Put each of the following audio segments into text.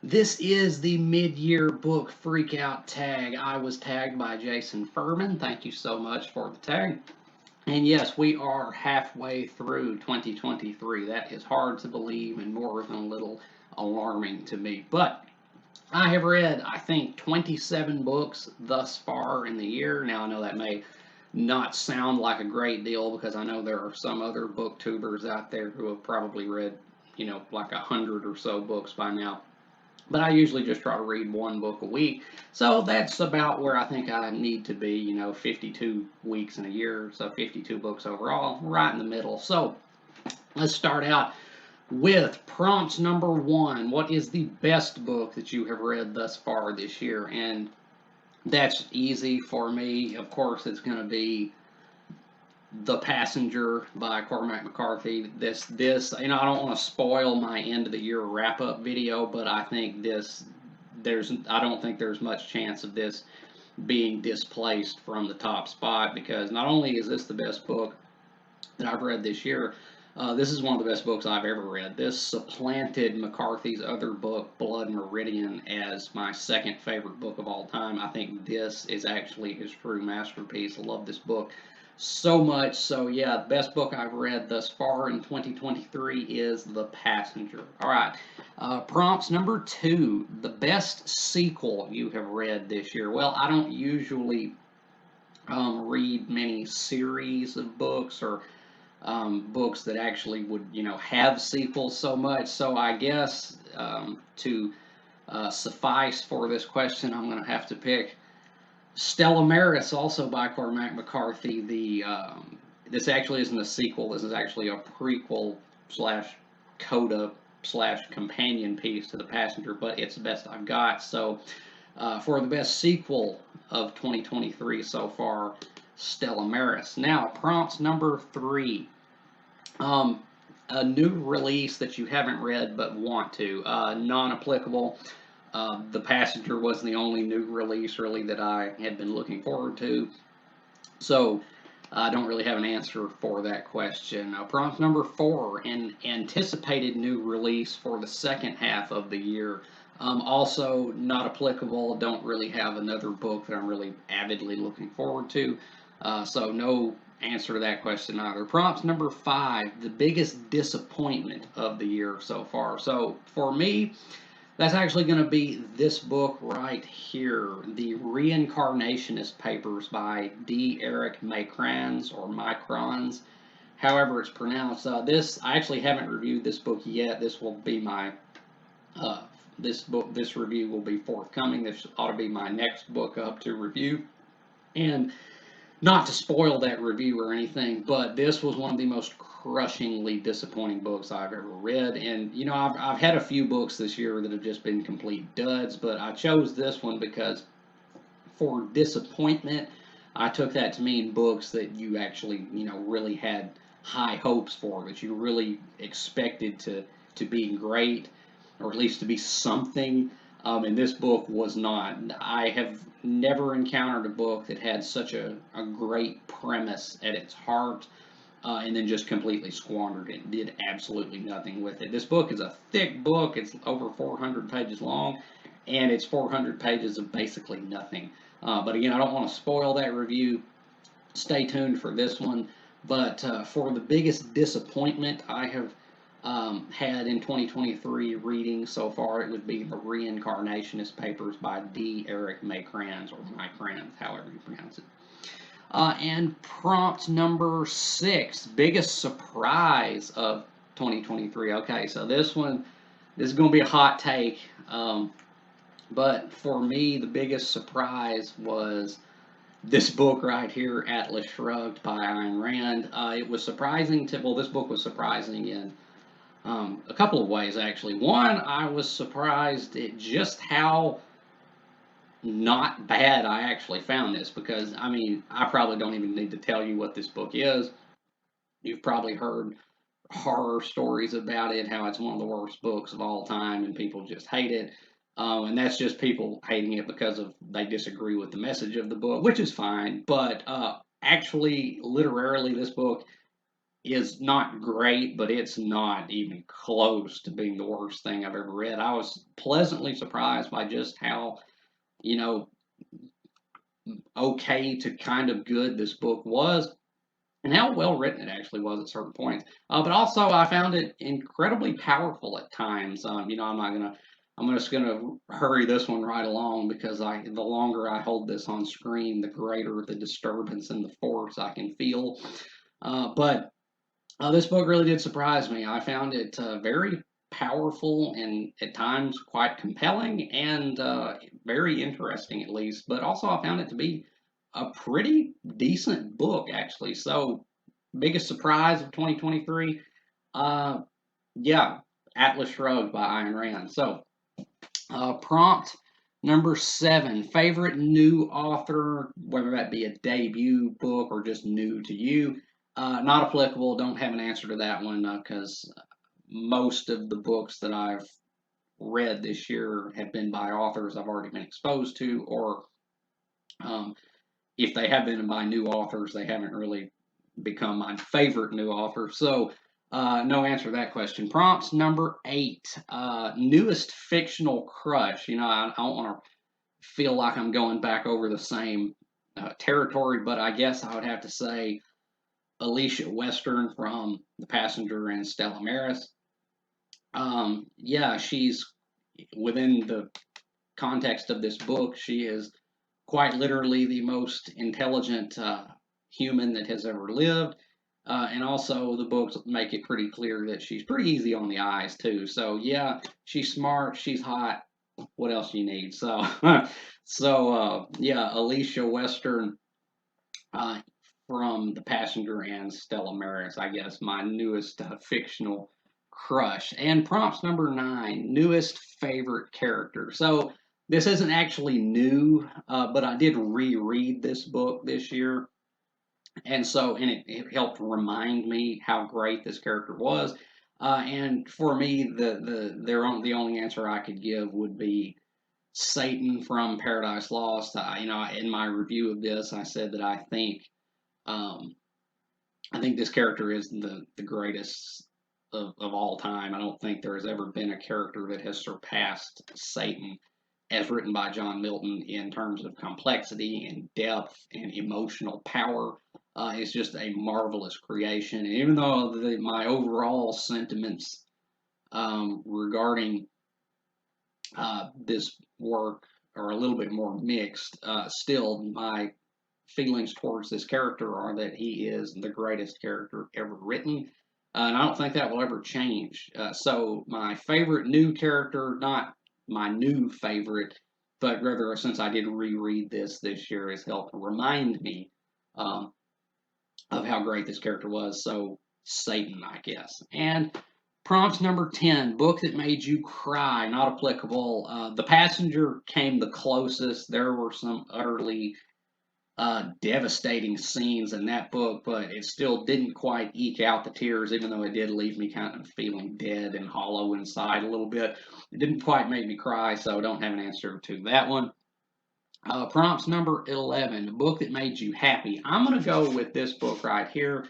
This is the mid-year book freakout tag. I was tagged by Jason Furman. Thank you so much for the tag. And yes, we are halfway through 2023. That is hard to believe and more than a little alarming to me. But I have read, I think, 27 books thus far in the year. Now, I know that may not sound like a great deal because I know there are some other booktubers out there who have probably read, like 100 or so books by now. But I usually just try to read one book a week. So that's about where I think I need to be, 52 weeks in a year. So 52 books overall, right in the middle. So let's start out with prompt number one. What is the best book that you have read thus far this year? And that's easy for me. Of course, it's going to be the Passenger by Cormac McCarthy. I don't want to spoil my end of the year wrap up video, but I think I don't think there's much chance of this being displaced from the top spot because not only is this the best book that I've read this year, this is one of the best books I've ever read. This supplanted McCarthy's other book, Blood Meridian, as my second favorite book of all time. I think this is actually his true masterpiece. I love this book so much. So, yeah, the best book I've read thus far in 2023 is The Passenger. All right. Prompts number two, the best sequel you have read this year. Well, I don't usually read many series of books or books that actually would, have sequels so much. So I guess to suffice for this question, I'm going to have to pick Stella Maris, also by Cormac McCarthy. This actually isn't a sequel. This is actually a prequel slash coda slash companion piece to The Passenger, but it's the best I've got. So for the best sequel of 2023 so far, Stella Maris. Now, prompt number three. A new release that you haven't read but want to. Non-applicable. The Passenger was the only new release really that I had been looking forward to. So I don't really have an answer for that question. Prompt number four, an anticipated new release for the second half of the year. Also not applicable. Don't really have another book that I'm really avidly looking forward to. So no answer to that question either. Prompt number five, the biggest disappointment of the year so far. So for me, that's actually going to be this book right here, The Reincarnationist Papers by D. Eric Macrans or Microns, however it's pronounced. I actually haven't reviewed this book yet. This will be my this review will be forthcoming. This ought to be my next book up to review, and not to spoil that review or anything, but this was one of the most crushingly disappointing books I've ever read. And, I've had a few books this year that have just been complete duds, but I chose this one because for disappointment, I took that to mean books that you actually, really had high hopes for, that you really expected to be great, or at least to be something. And this book was not. I have never encountered a book that had such a great premise at its heart and then just completely squandered it. Did absolutely nothing with it. This book is a thick book. It's over 400 pages long, and it's 400 pages of basically nothing. But again, I don't want to spoil that review. Stay tuned for this one. But for the biggest disappointment I have had in 2023 reading so far, it would be The Reincarnationist Papers by D. Eric Macrans, or Macrans, however you pronounce it. And prompt number six, biggest surprise of 2023. Okay, so this is going to be a hot take. But for me, the biggest surprise was this book right here, Atlas Shrugged by Ayn Rand. It was surprising this book was surprising in a couple of ways, actually. One, I was surprised at just how not bad I actually found this because, I probably don't even need to tell you what this book is. You've probably heard horror stories about it, how it's one of the worst books of all time and people just hate it. And that's just people hating it because they disagree with the message of the book, which is fine. But actually, literarily, this book is not great, but it's not even close to being the worst thing I've ever read. I was pleasantly surprised by just how, you know, okay to kind of good this book was, and how well written it actually was at certain points. But also, I found it incredibly powerful at times. I'm just gonna hurry this one right along because the longer I hold this on screen, the greater the disturbance and the force I can feel. But This book really did surprise me. I found it very powerful and at times quite compelling and very interesting, at least. But also, I found it to be a pretty decent book, actually. So, biggest surprise of 2023? Uh, yeah, Atlas Shrugged by Ayn Rand. So, prompt number 7, favorite new author, whether that be a debut book or just new to you. Not applicable. Don't have an answer to that one because most of the books that I've read this year have been by authors I've already been exposed to, or um, if they have been by new authors, they haven't really become my favorite new author. So, no answer to that question. Prompts number 8, newest fictional crush. I don't want to feel like I'm going back over the same territory, but I guess I would have to say Alicia Western from The Passenger and Stella Maris. Yeah, she's within the context of this book, she is quite literally the most intelligent human that has ever lived. And also, the books make it pretty clear that she's pretty easy on the eyes, too. So, yeah, she's smart, she's hot. What else do you need? Yeah, Alicia Western uh, from The Passenger and Stella Maris, I guess, my newest fictional crush. And prompts number 9, newest favorite character. So this isn't actually new, but I did reread this book this year. And it helped remind me how great this character was. And for me, the only answer I could give would be Satan from Paradise Lost. In my review of this, I said that um, I think this character is the greatest of all time. I don't think there has ever been a character that has surpassed Satan as written by John Milton in terms of complexity and depth and emotional power. It's just a marvelous creation. And even though my overall sentiments regarding this work are a little bit more mixed, still my feelings towards this character are that he is the greatest character ever written. And I don't think that will ever change. So, my favorite new character, not my new favorite, but rather since I did reread this year, has helped remind me um, of how great this character was. So, Satan, I guess. And prompt number 10, book that made you cry, not applicable. The Passenger came the closest. There were some utterly devastating scenes in that book, but it still didn't quite eke out the tears, even though it did leave me kind of feeling dead and hollow inside a little bit. It didn't quite make me cry, so I don't have an answer to that one. Prompts number 11, a book that made you happy. I'm going to go with this book right here,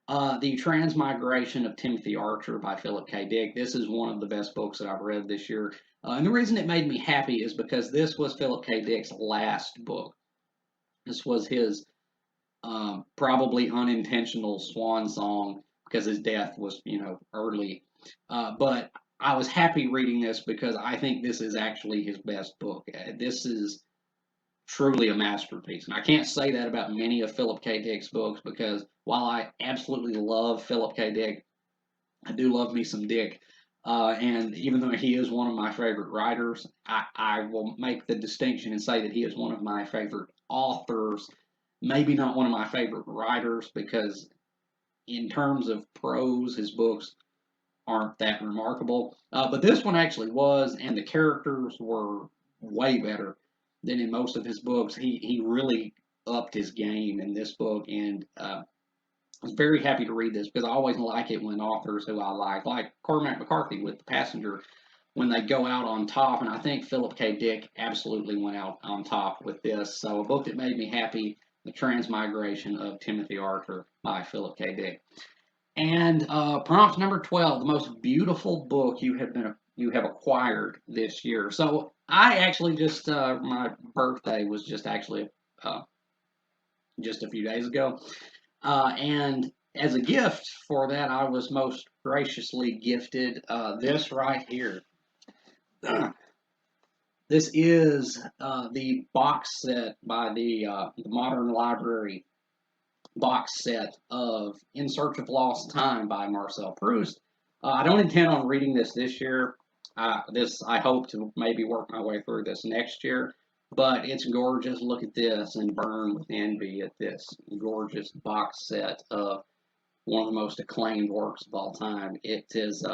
The Transmigration of Timothy Archer by Philip K. Dick. This is one of the best books that I've read this year. And the reason it made me happy is because this was Philip K. Dick's last book. This was his probably unintentional swan song because his death was, early. But I was happy reading this because I think this is actually his best book. This is truly a masterpiece. And I can't say that about many of Philip K. Dick's books because while I absolutely love Philip K. Dick, I do love me some Dick. And even though he is one of my favorite writers, I will make the distinction and say that he is one of my favorite authors. Maybe not one of my favorite writers because, in terms of prose, his books aren't that remarkable. But this one actually was, and the characters were way better than in most of his books. He really upped his game in this book, and I was very happy to read this because I always like it when authors who I like Cormac McCarthy with The Passenger, when they go out on top. And I think Philip K. Dick absolutely went out on top with this. So, a book that made me happy, The Transmigration of Timothy Archer by Philip K. Dick. And prompt number 12, the most beautiful book you have acquired this year. So I actually just my birthday was just actually uh, just a few days ago, and as a gift for that, I was most graciously gifted this right here. This is the box set by the Modern Library box set of In Search of Lost Time by Marcel Proust. I don't intend on reading this year. This I hope to maybe work my way through this next year. But it's gorgeous. Look at this and burn with envy at this gorgeous box set of one of the most acclaimed works of all time. It is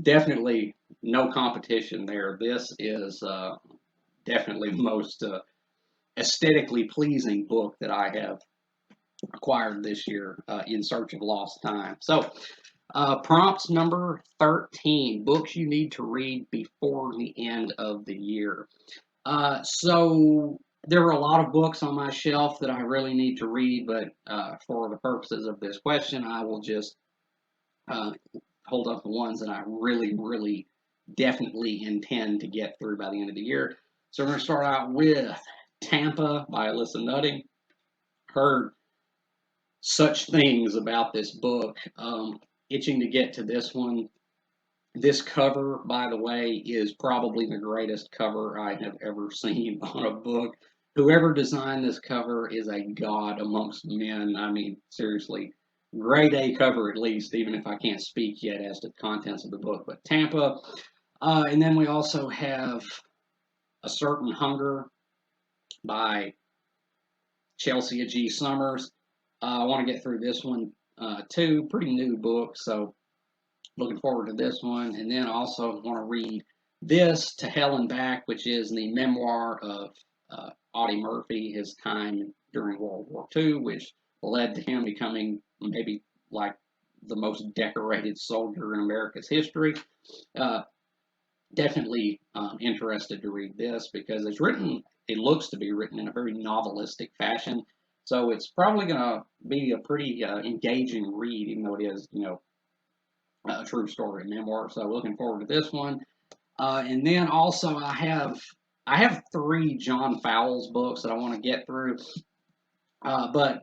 definitely no competition there. This is definitely the most aesthetically pleasing book that I have acquired this year, In Search of Lost Time. So, prompts number 13, books you need to read before the end of the year. So there are a lot of books on my shelf that I really need to read, but for the purposes of this question, I will just uh, hold up the ones that I really, really definitely intend to get through by the end of the year. So we're going to start out with Tampa by Alyssa Nutting. Heard such things about this book. Itching to get to this one. This cover, by the way, is probably the greatest cover I have ever seen on a book. Whoever designed this cover is a god amongst men. I mean, seriously, grade A cover at least, even if I can't speak yet as to the contents of the book. But Tampa, and then we also have A Certain Hunger by Chelsea G. Summers. I want to get through this one too. Pretty new book, so looking forward to this one. And then I also want to read this, To Hell and Back, which is the memoir of Audie Murphy, his time during World War II, which led to him becoming maybe like the most decorated soldier in America's history. Uh, Definitely interested to read this because it looks to be written in a very novelistic fashion. So it's probably going to be a pretty engaging read, even though it is, a true story memoir. So looking forward to this one. And then also I have three John Fowles books that I want to get through. But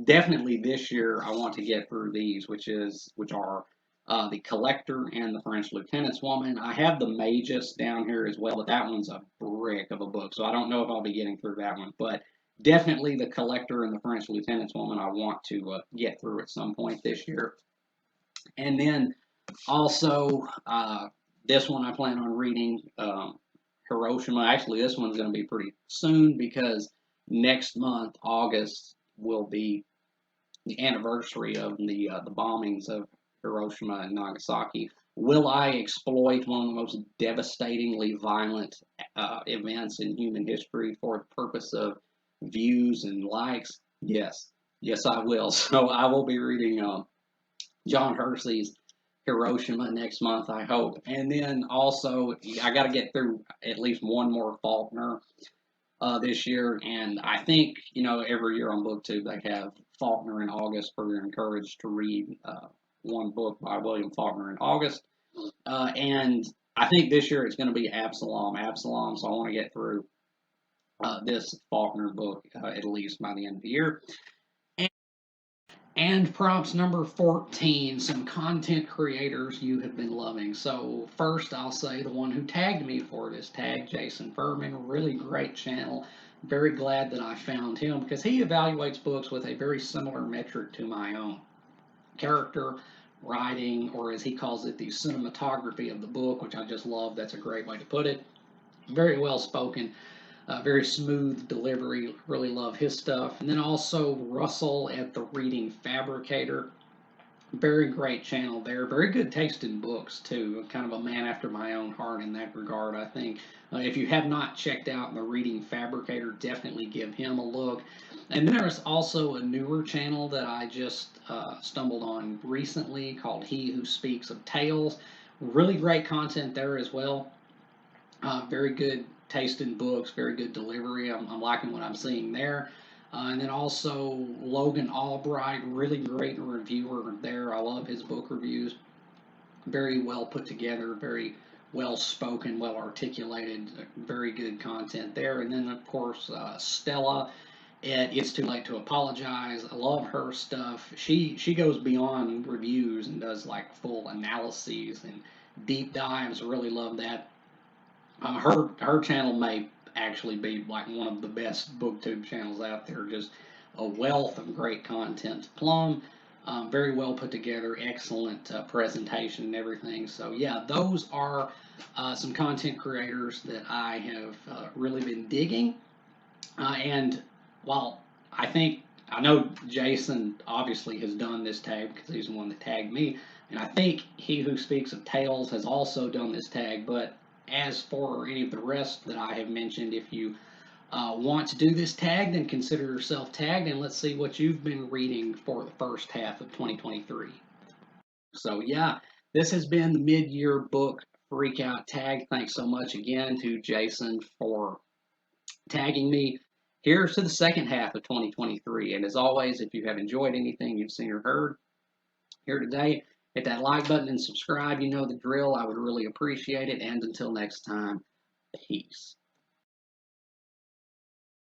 definitely this year I want to get through these, which are The Collector and The French Lieutenant's Woman. I have The Magus down here as well, but that one's a brick of a book, so I don't know if I'll be getting through that one. But definitely The Collector and The French Lieutenant's Woman I want to get through at some point this year. And then also, this one I plan on reading, Hiroshima. Actually, this one's going to be pretty soon because next month, August, will be the anniversary of the bombings of Hiroshima and Nagasaki. Will I exploit one of the most devastatingly violent events in human history for the purpose of views and likes? Yes, yes, I will. So I will be reading John Hersey's Hiroshima next month, I hope. And then also, I got to get through at least one more Faulkner this year. And I think, every year on BookTube, they have Faulkner in August, where you're encouraged to read one book by William Faulkner in August. And I think this year it's going to be Absalom. So I want to get through this Faulkner book at least by the end of the year. And prompts number 14, some content creators you have been loving. So first I'll say the one who tagged me for this tag, Jason Furman, really great channel. Very glad that I found him because he evaluates books with a very similar metric to my own. Character, writing, or as he calls it, the cinematography of the book, which I just love. That's a great way to put it. Very well spoken. Very smooth delivery. Really love his stuff. And then also Russell at the Reading Fabricator. Very great channel there. Very good taste in books, too. Kind of a man after my own heart in that regard, I think. If you have not checked out the Reading Fabricator, definitely give him a look. And then there's also a newer channel that I just stumbled on recently called He Who Speaks of Tales. Really great content there as well. Very good taste in books, very good delivery. I'm liking what I'm seeing there. And then also Logan Albright, really great reviewer there. I love his book reviews. Very well put together, very well spoken, well articulated, very good content there. And then, of course, Stella at It's Too Late to Apologize. I love her stuff. She goes beyond reviews and does like full analyses and deep dives. Really love that. Her channel may actually be like one of the best booktube channels out there. Just a wealth of great content to plumb. Very well put together, excellent presentation and everything. So yeah, those are some content creators that I have really been digging. And while I know Jason obviously has done this tag because he's the one that tagged me, and I think He Who Speaks of Tales has also done this tag. But as for any of the rest that I have mentioned, if you want to do this tag, then consider yourself tagged, and let's see what you've been reading for the first half of 2023. So yeah, this has been the mid-year book freakout tag. Thanks so much again to Jason for tagging me. Here's to the second half of 2023. And as always, if you have enjoyed anything you've seen or heard here today, hit that like button and subscribe. You know the drill. I would really appreciate it. And until next time, peace.